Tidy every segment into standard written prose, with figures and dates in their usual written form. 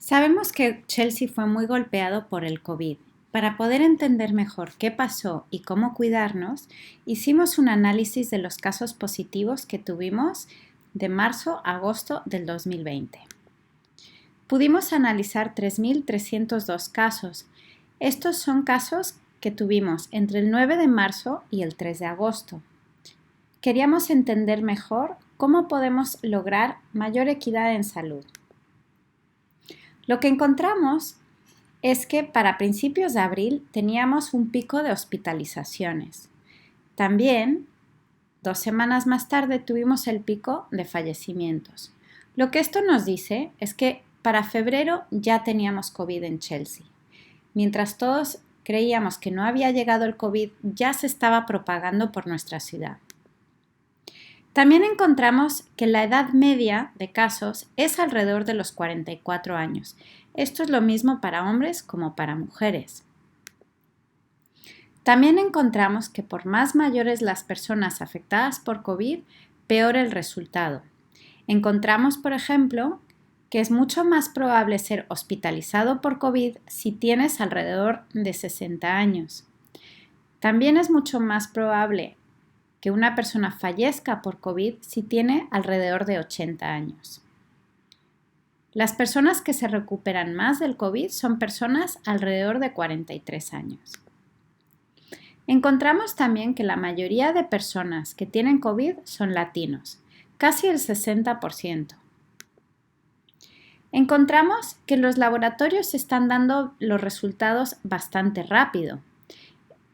Sabemos que Chelsea fue muy golpeado por el COVID. Para poder entender mejor qué pasó y cómo cuidarnos, hicimos un análisis de los casos positivos que tuvimos de marzo a agosto del 2020. Pudimos analizar 3.302 casos. Estos son casos que tuvimos entre el 9 de marzo y el 3 de agosto. Queríamos entender mejor cómo podemos lograr mayor equidad en salud. Lo que encontramos es que para principios de abril teníamos un pico de hospitalizaciones. También, 2 semanas más tarde, tuvimos el pico de fallecimientos. Lo que esto nos dice es que para febrero ya teníamos COVID en Chelsea. Mientras todos creíamos que no había llegado el COVID, ya se estaba propagando por nuestra ciudad. También encontramos que la edad media de casos es alrededor de los 44 años. Esto es lo mismo para hombres como para mujeres. También encontramos que por más mayores las personas afectadas por COVID, peor el resultado. Encontramos, por ejemplo, que es mucho más probable ser hospitalizado por COVID si tienes alrededor de 60 años. También es mucho más probable que una persona fallezca por COVID si tiene alrededor de 80 años. Las personas que se recuperan más del COVID son personas alrededor de 43 años. Encontramos también que la mayoría de personas que tienen COVID son latinos, casi el 60%. Encontramos que los laboratorios están dando los resultados bastante rápido.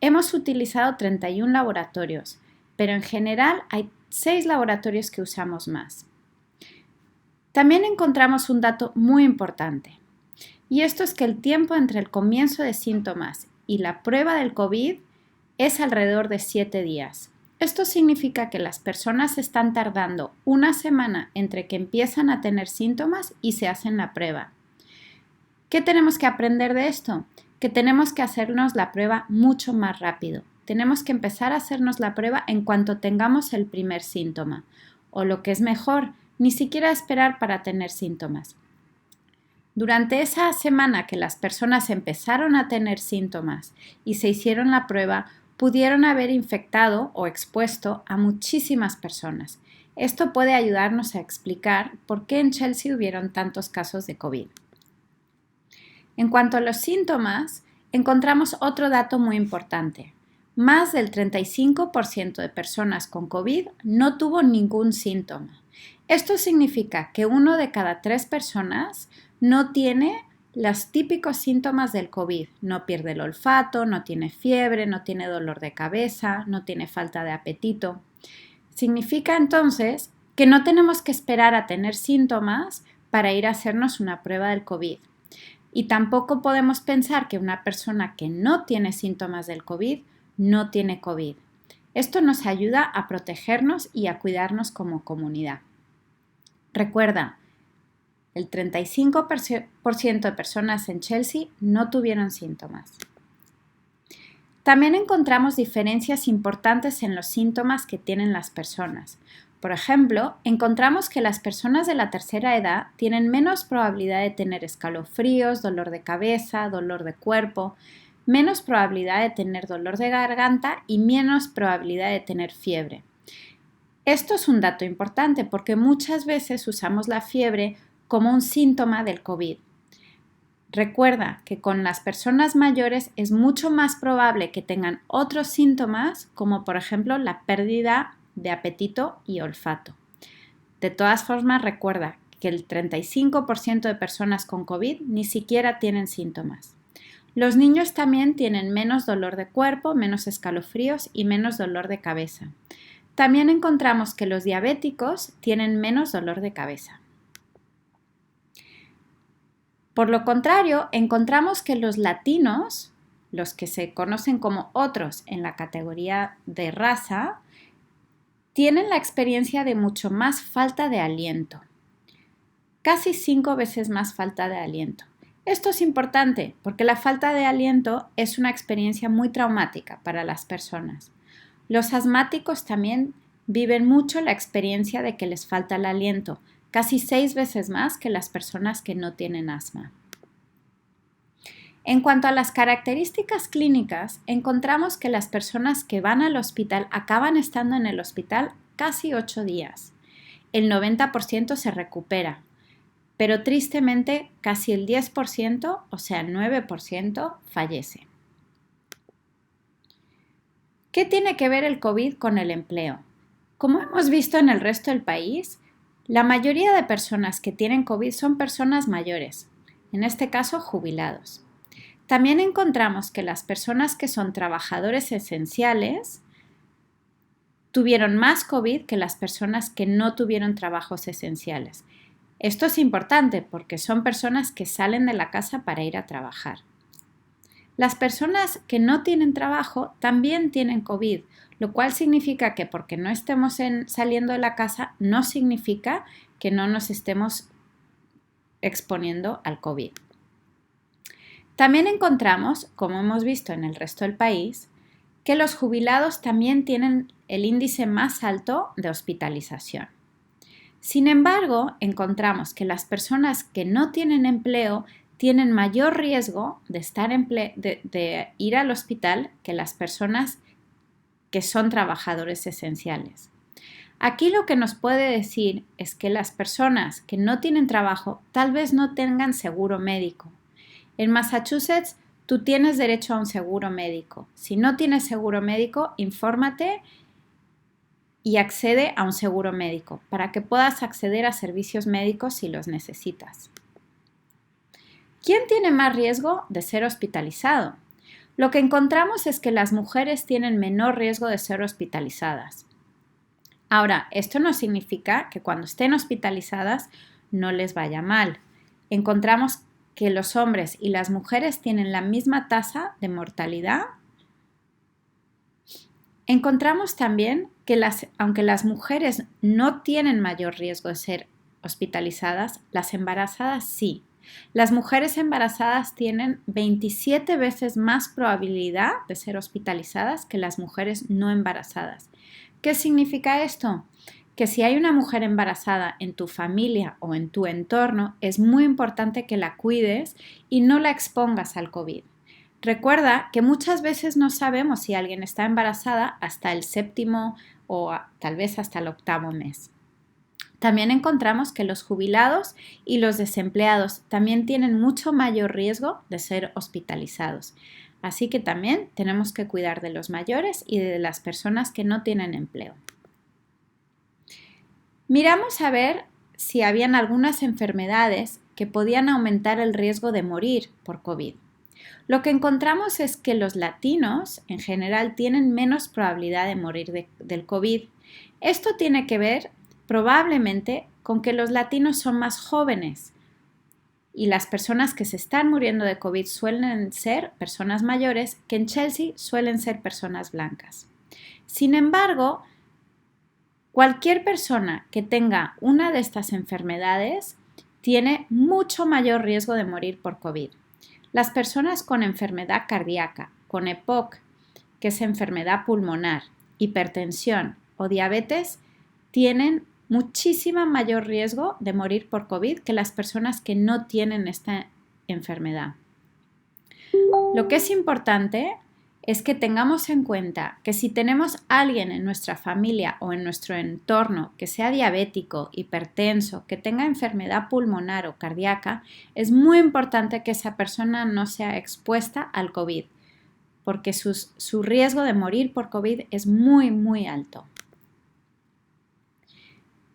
Hemos utilizado 31 laboratorios, pero en general hay 6 laboratorios que usamos más. También encontramos un dato muy importante, y esto es que el tiempo entre el comienzo de síntomas y la prueba del COVID es alrededor de 7 días. Esto significa que las personas están tardando una semana entre que empiezan a tener síntomas y se hacen la prueba. ¿Qué tenemos que aprender de esto? Que tenemos que hacernos la prueba mucho más rápido. Tenemos que empezar a hacernos la prueba en cuanto tengamos el primer síntoma. O lo que es mejor, ni siquiera esperar para tener síntomas. Durante esa semana que las personas empezaron a tener síntomas y se hicieron la prueba, pudieron haber infectado o expuesto a muchísimas personas. Esto puede ayudarnos a explicar por qué en Chelsea hubieron tantos casos de COVID. En cuanto a los síntomas, encontramos otro dato muy importante. Más del 35% de personas con COVID no tuvo ningún síntoma. Esto significa que 1 de cada 3 personas no tiene los típicos síntomas del COVID. No pierde el olfato, no tiene fiebre, no tiene dolor de cabeza, no tiene falta de apetito. Significa entonces que no tenemos que esperar a tener síntomas para ir a hacernos una prueba del COVID. Y tampoco podemos pensar que una persona que no tiene síntomas del COVID no tiene COVID. Esto nos ayuda a protegernos y a cuidarnos como comunidad. Recuerda, el 35% de personas en Chelsea no tuvieron síntomas. También encontramos diferencias importantes en los síntomas que tienen las personas. Por ejemplo, encontramos que las personas de la tercera edad tienen menos probabilidad de tener escalofríos, dolor de cabeza, dolor de cuerpo, menos probabilidad de tener dolor de garganta y menos probabilidad de tener fiebre. Esto es un dato importante porque muchas veces usamos la fiebre como un síntoma del COVID. Recuerda que con las personas mayores es mucho más probable que tengan otros síntomas, como por ejemplo la pérdida de apetito y olfato. De todas formas, recuerda que el 35% de personas con COVID ni siquiera tienen síntomas. Los niños también tienen menos dolor de cuerpo, menos escalofríos y menos dolor de cabeza. También encontramos que los diabéticos tienen menos dolor de cabeza. Por lo contrario, encontramos que los latinos, los que se conocen como otros en la categoría de raza, tienen la experiencia de mucho más falta de aliento. Casi 5 veces más falta de aliento. Esto es importante porque la falta de aliento es una experiencia muy traumática para las personas. Los asmáticos también viven mucho la experiencia de que les falta el aliento, casi 6 veces más que las personas que no tienen asma. En cuanto a las características clínicas, encontramos que las personas que van al hospital acaban estando en el hospital casi 8 días. El 90% se recupera, pero tristemente casi el 10%, o sea, el 9%, fallece. ¿Qué tiene que ver el COVID con el empleo? Como hemos visto en el resto del país, la mayoría de personas que tienen COVID son personas mayores, en este caso jubilados. También encontramos que las personas que son trabajadores esenciales tuvieron más COVID que las personas que no tuvieron trabajos esenciales. Esto es importante porque son personas que salen de la casa para ir a trabajar. Las personas que no tienen trabajo también tienen COVID, lo cual significa que porque no estemos saliendo de la casa no significa que no nos estemos exponiendo al COVID. También encontramos, como hemos visto en el resto del país, que los jubilados también tienen el índice más alto de hospitalización. Sin embargo, encontramos que las personas que no tienen empleo tienen mayor riesgo de ir al hospital que las personas que son trabajadores esenciales. Aquí lo que nos puede decir es que las personas que no tienen trabajo tal vez no tengan seguro médico. En Massachusetts, tú tienes derecho a un seguro médico. Si no tienes seguro médico, infórmate y accede a un seguro médico para que puedas acceder a servicios médicos si los necesitas. ¿Quién tiene más riesgo de ser hospitalizado? Lo que encontramos es que las mujeres tienen menor riesgo de ser hospitalizadas. Ahora, esto no significa que cuando estén hospitalizadas no les vaya mal. Encontramos que los hombres y las mujeres tienen la misma tasa de mortalidad. Encontramos también que aunque las mujeres no tienen mayor riesgo de ser hospitalizadas, las embarazadas sí. Las mujeres embarazadas tienen 27 veces más probabilidad de ser hospitalizadas que las mujeres no embarazadas. ¿Qué significa esto? Que si hay una mujer embarazada en tu familia o en tu entorno, es muy importante que la cuides y no la expongas al COVID. Recuerda que muchas veces no sabemos si alguien está embarazada hasta el 7º o tal vez hasta el 8º mes. También encontramos que los jubilados y los desempleados también tienen mucho mayor riesgo de ser hospitalizados. Así que también tenemos que cuidar de los mayores y de las personas que no tienen empleo. Miramos a ver si habían algunas enfermedades que podían aumentar el riesgo de morir por COVID. Lo que encontramos es que los latinos en general tienen menos probabilidad de morir del COVID. Esto tiene que ver probablemente con que los latinos son más jóvenes y las personas que se están muriendo de COVID suelen ser personas mayores que en Chelsea suelen ser personas blancas. Sin embargo, cualquier persona que tenga una de estas enfermedades tiene mucho mayor riesgo de morir por COVID. Las personas con enfermedad cardíaca, con EPOC, que es enfermedad pulmonar, hipertensión o diabetes, tienen muchísimo mayor riesgo de morir por COVID que las personas que no tienen esta enfermedad. Lo que es importante es que tengamos en cuenta que si tenemos a alguien en nuestra familia o en nuestro entorno que sea diabético, hipertenso, que tenga enfermedad pulmonar o cardíaca, es muy importante que esa persona no sea expuesta al COVID, porque su riesgo de morir por COVID es muy, muy alto.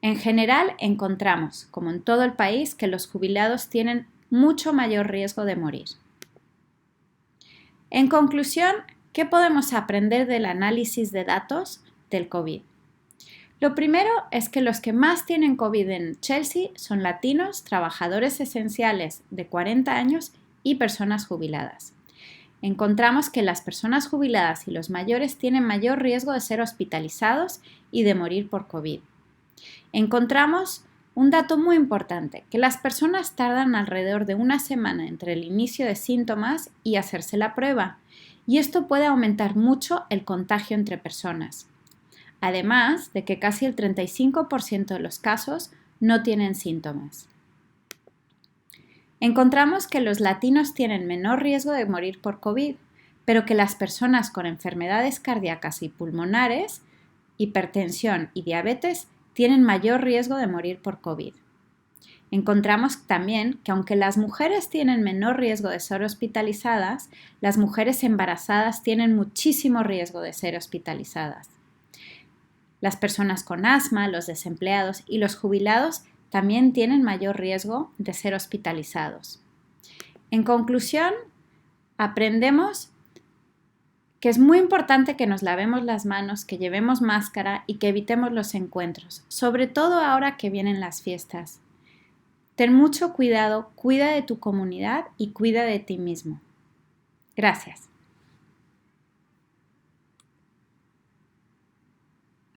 En general, encontramos, como en todo el país, que los jubilados tienen mucho mayor riesgo de morir. En conclusión, ¿qué podemos aprender del análisis de datos del COVID? Lo primero es que los que más tienen COVID en Chelsea son latinos, trabajadores esenciales de 40 años y personas jubiladas. Encontramos que las personas jubiladas y los mayores tienen mayor riesgo de ser hospitalizados y de morir por COVID. Encontramos un dato muy importante, que las personas tardan alrededor de una semana entre el inicio de síntomas y hacerse la prueba, y esto puede aumentar mucho el contagio entre personas. Además de que casi el 35% de los casos no tienen síntomas. Encontramos que los latinos tienen menor riesgo de morir por COVID, pero que las personas con enfermedades cardíacas y pulmonares, hipertensión y diabetes tienen mayor riesgo de morir por COVID. Encontramos también que aunque las mujeres tienen menor riesgo de ser hospitalizadas, las mujeres embarazadas tienen muchísimo riesgo de ser hospitalizadas. Las personas con asma, los desempleados y los jubilados también tienen mayor riesgo de ser hospitalizados. En conclusión, aprendemos que es muy importante que nos lavemos las manos, que llevemos máscara y que evitemos los encuentros, sobre todo ahora que vienen las fiestas. Ten mucho cuidado, cuida de tu comunidad y cuida de ti mismo. Gracias.